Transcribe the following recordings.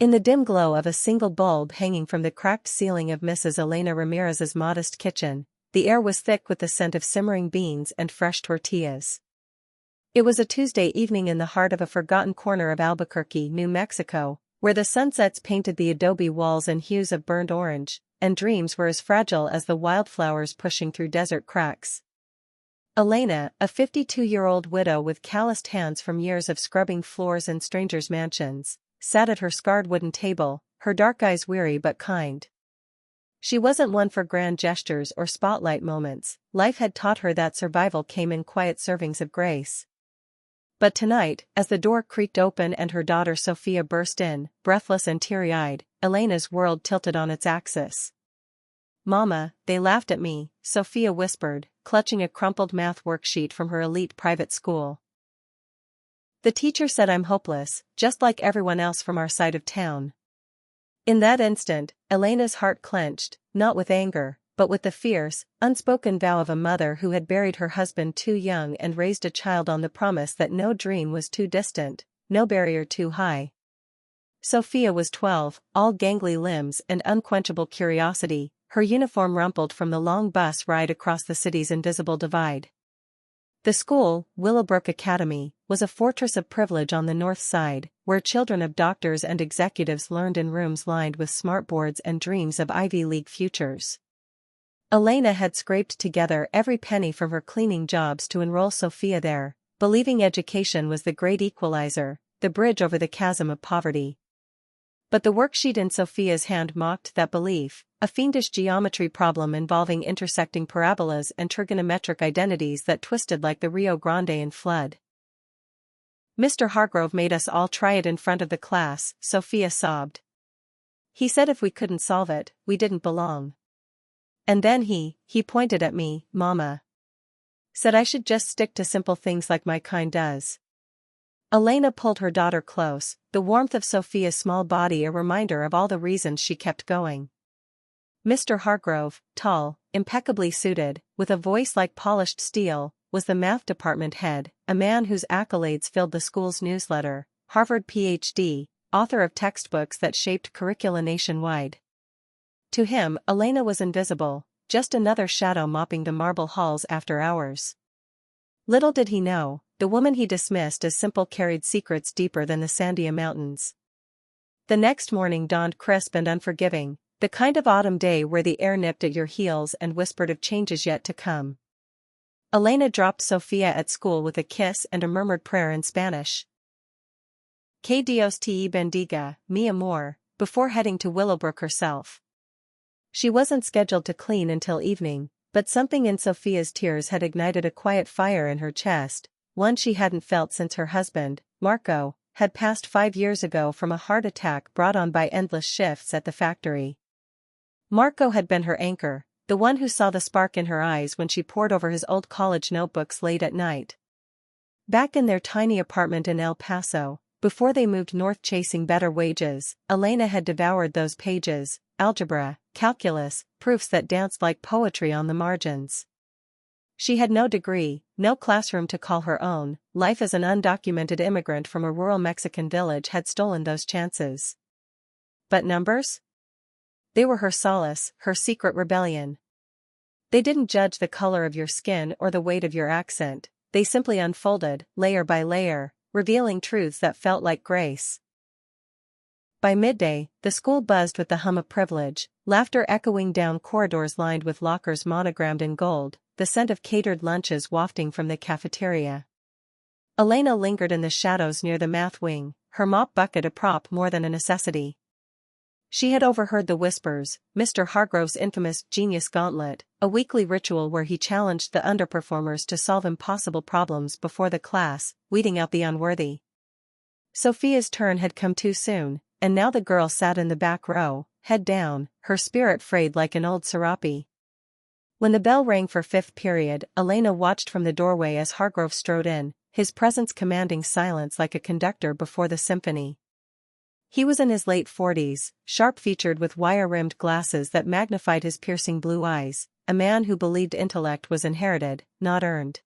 In the dim glow of a single bulb hanging from the cracked ceiling of Mrs. Elena Ramirez's modest kitchen, the air was thick with the scent of simmering beans and fresh tortillas. It was a Tuesday evening in the heart of a forgotten corner of Albuquerque, New Mexico, where the sunsets painted the adobe walls in hues of burnt orange, and dreams were as fragile as the wildflowers pushing through desert cracks. Elena, a 52-year-old widow with calloused hands from years of scrubbing floors in strangers' mansions, sat at her scarred wooden table, her dark eyes weary but kind. She wasn't one for grand gestures or spotlight moments. Life had taught her that survival came in quiet servings of grace. But tonight, as the door creaked open and her daughter Sophia burst in, breathless and teary-eyed, Elena's world tilted on its axis. "Mama, they laughed at me," Sophia whispered, clutching a crumpled math worksheet from her elite private school. "The teacher said I'm hopeless, just like everyone else from our side of town." In that instant, Elena's heart clenched, not with anger, but with the fierce, unspoken vow of a mother who had buried her husband too young and raised a child on the promise that no dream was too distant, no barrier too high. Sophia was 12, all gangly limbs and unquenchable curiosity, her uniform rumpled from the long bus ride across the city's invisible divide. The school, Willowbrook Academy, was a fortress of privilege on the north side, where children of doctors and executives learned in rooms lined with smartboards and dreams of Ivy League futures. Elena had scraped together every penny from her cleaning jobs to enroll Sophia there, believing education was the great equalizer, the bridge over the chasm of poverty. But the worksheet in Sophia's hand mocked that belief, a fiendish geometry problem involving intersecting parabolas and trigonometric identities that twisted like the Rio Grande in flood. "Mr. Hargrove made us all try it in front of the class," Sophia sobbed. "He said if we couldn't solve it, we didn't belong. And then he pointed at me, Mama. Said I should just stick to simple things like my kind does." Elena pulled her daughter close, the warmth of Sophia's small body a reminder of all the reasons she kept going. Mr. Hargrove, tall, impeccably suited, with a voice like polished steel, was the math department head, a man whose accolades filled the school's newsletter, Harvard Ph.D., author of textbooks that shaped curricula nationwide. To him, Elena was invisible, just another shadow mopping the marble halls after hours. Little did he know, the woman he dismissed as simple carried secrets deeper than the Sandia Mountains. The next morning dawned crisp and unforgiving, the kind of autumn day where the air nipped at your heels and whispered of changes yet to come. Elena dropped Sophia at school with a kiss and a murmured prayer in Spanish. "Que Dios te bendiga, mi amor," before heading to Willowbrook herself. She wasn't scheduled to clean until evening, but something in Sophia's tears had ignited a quiet fire in her chest, one she hadn't felt since her husband, Marco, had passed 5 years ago from a heart attack brought on by endless shifts at the factory. Marco had been her anchor, the one who saw the spark in her eyes when she pored over his old college notebooks late at night. Back in their tiny apartment in El Paso, before they moved north chasing better wages, Elena had devoured those pages, algebra, calculus, proofs that danced like poetry on the margins. She had no degree, no classroom to call her own. Life as an undocumented immigrant from a rural Mexican village had stolen those chances. But numbers? They were her solace, her secret rebellion. They didn't judge the color of your skin or the weight of your accent, they simply unfolded, layer by layer, revealing truths that felt like grace. By midday, the school buzzed with the hum of privilege, laughter echoing down corridors lined with lockers monogrammed in gold, the scent of catered lunches wafting from the cafeteria. Elena lingered in the shadows near the math wing, her mop bucket a prop more than a necessity. She had overheard the whispers, Mr. Hargrove's infamous genius gauntlet, a weekly ritual where he challenged the underperformers to solve impossible problems before the class, weeding out the unworthy. Sophia's turn had come too soon, and now the girl sat in the back row, head down, her spirit frayed like an old serape. When the bell rang for fifth period, Elena watched from the doorway as Hargrove strode in, his presence commanding silence like a conductor before the symphony. He was in his late 40s, sharp-featured with wire-rimmed glasses that magnified his piercing blue eyes, a man who believed intellect was inherited, not earned.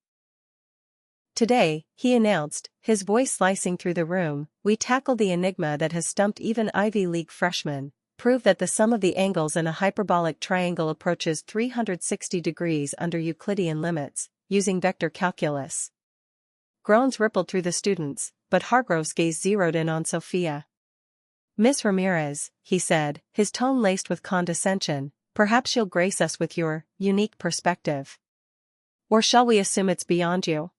Today, he announced, his voice slicing through the room, we tackle the enigma that has stumped even Ivy League freshmen. Prove that the sum of the angles in a hyperbolic triangle approaches 360 degrees under Euclidean limits, using vector calculus. Groans rippled through the students, but Hargrove's gaze zeroed in on Sophia. Miss Ramirez, he said, his tone laced with condescension, perhaps you'll grace us with your unique perspective. Or shall we assume it's beyond you?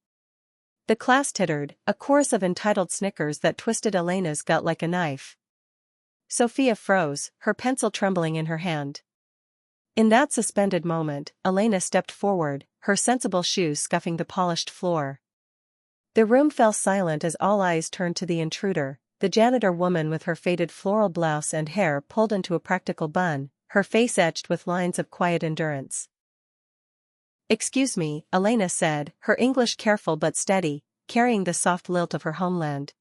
The class tittered, a chorus of entitled snickers that twisted Elena's gut like a knife. Sophia froze, her pencil trembling in her hand. In that suspended moment, Elena stepped forward, her sensible shoes scuffing the polished floor. The room fell silent as all eyes turned to the intruder, the janitor woman with her faded floral blouse and hair pulled into a practical bun, her face etched with lines of quiet endurance. "Excuse me," Elena said, her English careful but steady, carrying the soft lilt of her homeland.